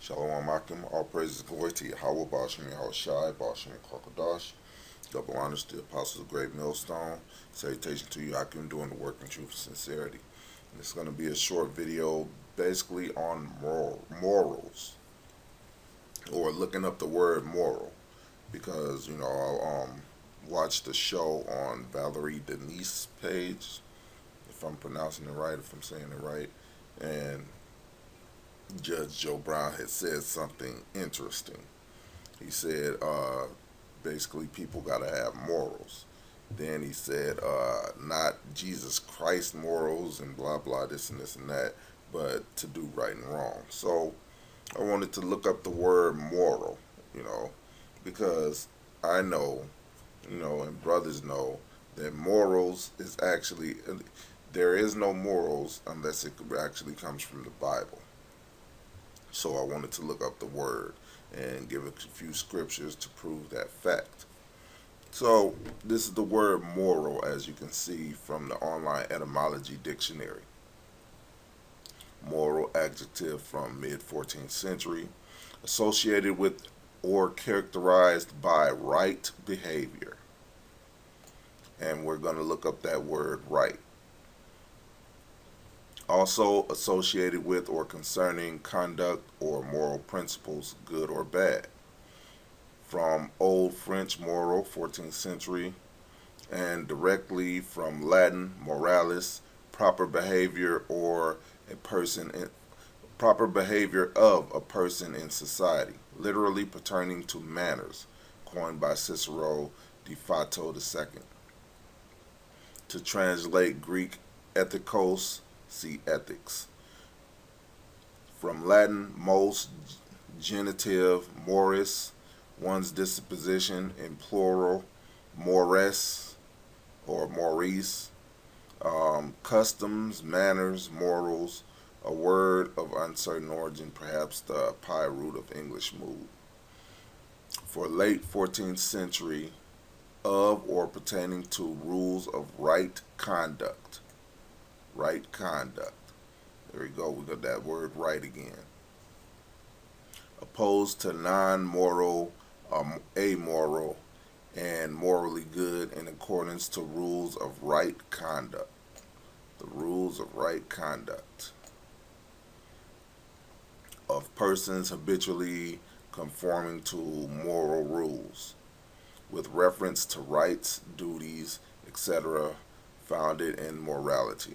Shalom Akim, all praises and glory to Yahweh, Bashim Yahushai, Bashim Kakadash. Double honors to the apostles of Great Millstone. Salutation to you, Akim, doing the work in truth and sincerity. And it's going to be a short video basically on morals, or looking up the word moral, because, I watched the show on Valerie Denise's page, if I'm pronouncing it right, if I'm saying it right, and Judge Joe Brown had said something interesting. He said, basically, people got to have morals. Then he said, not Jesus Christ morals and blah, blah, this and this and that, but to do right and wrong. So I wanted to look up the word moral, because I know, and brothers know that morals is actually, there is no morals unless it actually comes from the Bible. So I wanted to look up the word and give a few scriptures to prove that fact. So this is the word moral, as you can see from the online etymology dictionary. Moral, adjective from mid-14th century, associated with or characterized by right behavior. And we're going to look up that word right. Also associated with or concerning conduct or moral principles, good or bad. From Old French moral, 14th century, and directly from Latin moralis, proper behavior or a person in, proper behavior of a person in society, literally pertaining to manners, coined by Cicero de Fato II. To translate Greek ethikos, see ethics. From Latin mos, genitive, moris, one's disposition, in plural, mores or maurice, customs, manners, morals, a word of uncertain origin, perhaps the pi root of English mood. For late 14th century, of or pertaining to rules of right conduct. Right conduct. There we go. We got that word right again. Opposed to non-moral, amoral, and morally good in accordance to rules of right conduct. The rules of right conduct of persons habitually conforming to moral rules with reference to rights, duties, etc., founded in morality.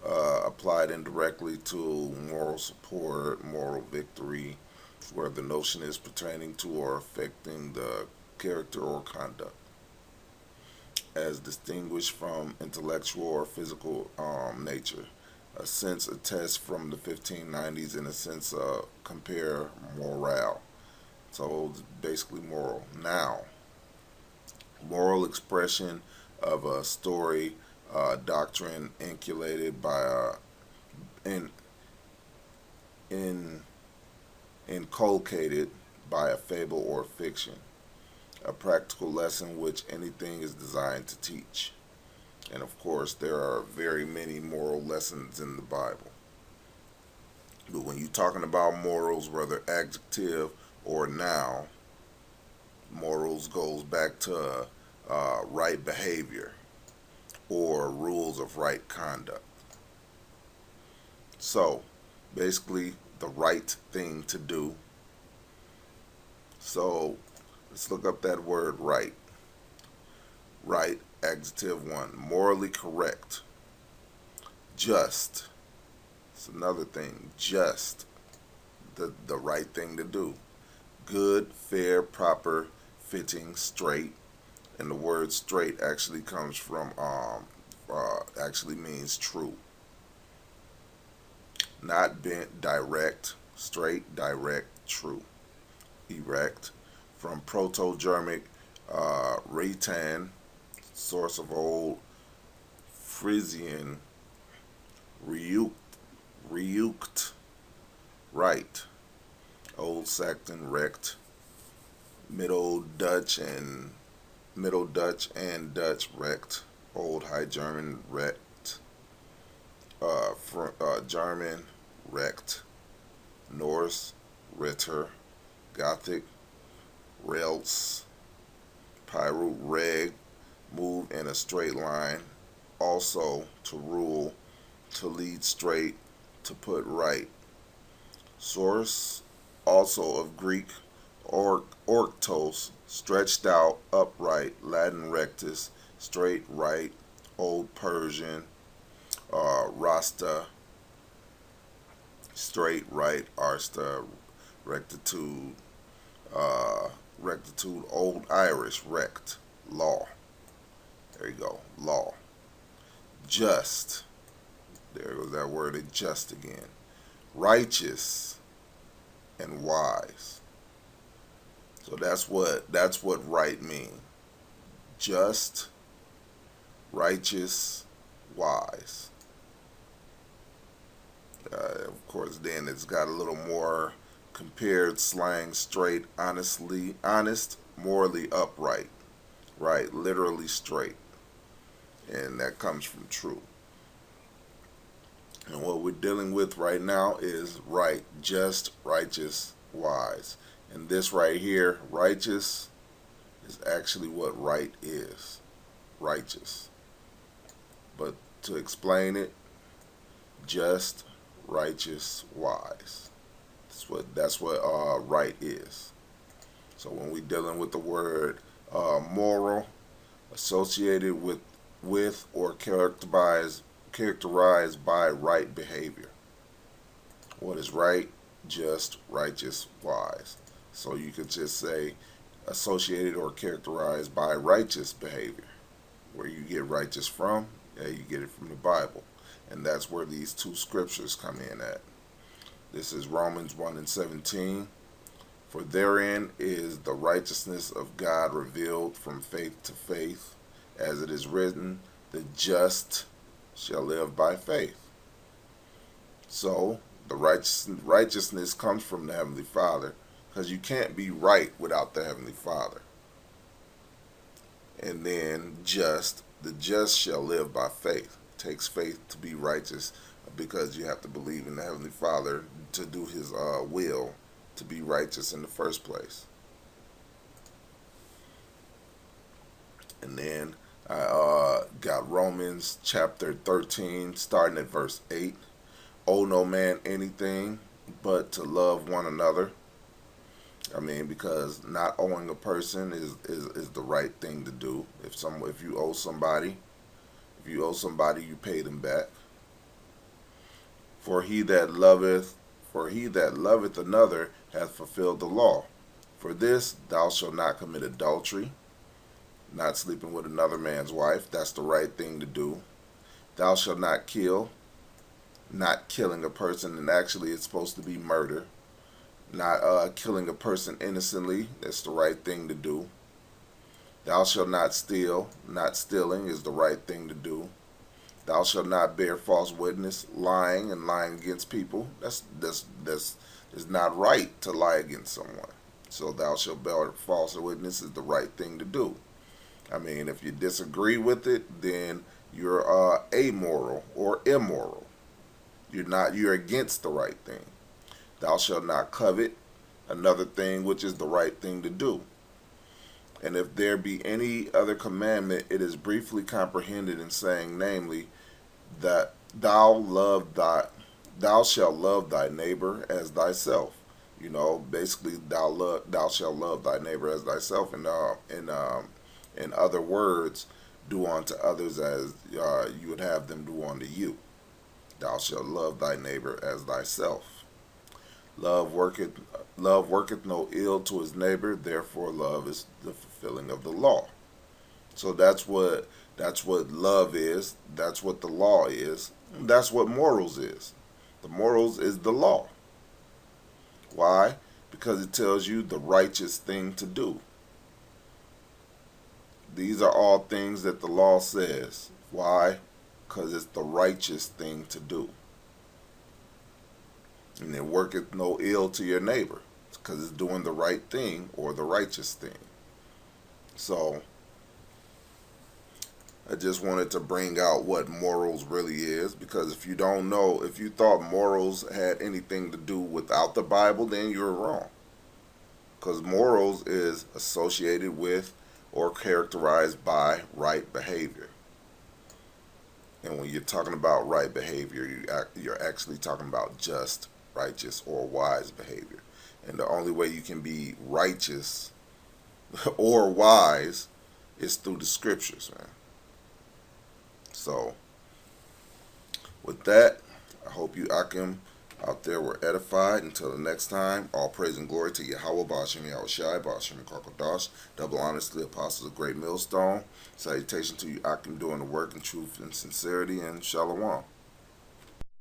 Applied indirectly to moral support, moral victory, where the notion is pertaining to or affecting the character or conduct, as distinguished from intellectual or physical nature. A sense, a test from the 1590s, in a sense, compare morale. So it's basically moral. Now, moral expression of a story, doctrine inculcated by inculcated by a fable or fiction, a practical lesson which anything is designed to teach. And of course, there are very many moral lessons in the Bible. But when you're talking about morals, whether adjective or noun, morals goes back to right behavior or rules of right conduct. So, basically, the right thing to do. So, let's look up that word right. Right, adjective 1. Morally correct. Just. It's another thing. Just. The right thing to do. Good, fair, proper, fitting, straight. And the word straight actually comes from, actually means true. Not bent, direct, straight, direct, true. Erect. From Proto-Germanic, Ratan, source of Old Frisian, reukt, right. Old Saxon, recht. Middle Dutch and Dutch recht. Old High German recht. German recht. Norse, Ritter, Gothic, Rels, Pyrute, Reg, move in a straight line, also to rule, to lead straight, to put right. Source, also of Greek, orktos, stretched out, upright, Latin rectus, straight right, Old Persian, rasta, straight right, arsta, rectitude, rectitude, Old Irish, rect, law. There you go, law. Just, there goes that word, just again. Righteous and wise. So that's what right means. Just, righteous, wise. Of course, then it's got a little more compared slang: straight, honestly, honest, morally upright, right, literally straight, and that comes from true. And what we're dealing with right now is right, just, righteous, wise. And this right here, righteous, is actually what right is. Righteous. But to explain it, just, righteous, wise. That's what right is. So when we're dealing with the word moral, associated with or characterized by right behavior. What is right? Just, righteous, wise. So you could just say associated or characterized by righteous behavior. Where you get righteous from? Yeah, you get it from the Bible. And that's where these two scriptures come in at. This is Romans 1:17. For therein is the righteousness of God revealed from faith to faith, as it is written, the just shall live by faith. So the righteousness comes from the Heavenly Father, because you can't be right without the Heavenly Father. And then the just shall live by faith. It takes faith to be righteous, because you have to believe in the Heavenly Father to do His will, to be righteous in the first place. And then I got Romans chapter 13, starting at verse 8. Owe no man anything but to love one another. I mean, because not owing a person is the right thing to do. If you owe somebody, you pay them back. For he that loveth another hath fulfilled the law. For this, thou shalt not commit adultery, not sleeping with another man's wife. That's the right thing to do. Thou shalt not kill, not killing a person, and actually it's supposed to be murder. Not killing a person innocently. That's the right thing to do. Thou shalt not steal. Not stealing is the right thing to do. Thou shalt not bear false witness. Lying and lying against people. That's not right to lie against someone. So thou shalt bear false witness is the right thing to do. I mean, if you disagree with it, then you're amoral or immoral. You're against the right thing. Thou shalt not covet, another thing which is the right thing to do. And if there be any other commandment, it is briefly comprehended in saying, namely, that thou shalt love thy neighbor as thyself. Basically, thou shalt love thy neighbor as thyself. And in other words, do unto others as you would have them do unto you. Thou shalt love thy neighbor as thyself. Love worketh no ill to his neighbor, therefore love is the fulfilling of the law. So that's what love is, that's what the law is, that's what morals is. The morals is the law. Why? Because it tells you the righteous thing to do. These are all things that the law says. Why? Because it's the righteous thing to do. And it worketh no ill to your neighbor, because it's doing the right thing or the righteous thing. So, I just wanted to bring out what morals really is, because if you don't know, if you thought morals had anything to do without the Bible, then you're wrong. Because morals is associated with or characterized by right behavior. And when you're talking about right behavior, you're actually talking about just, righteous, or wise behavior. And the only way you can be righteous or wise is through the scriptures, man. So, with that, I hope you Akim out there were edified. Until the next time, all praise and glory to Yahweh Bashim Yahushai Bashim Kakodash, double honors to the apostles of Great Millstone. Salutation to you Akim doing the work in truth and sincerity, and Shalom.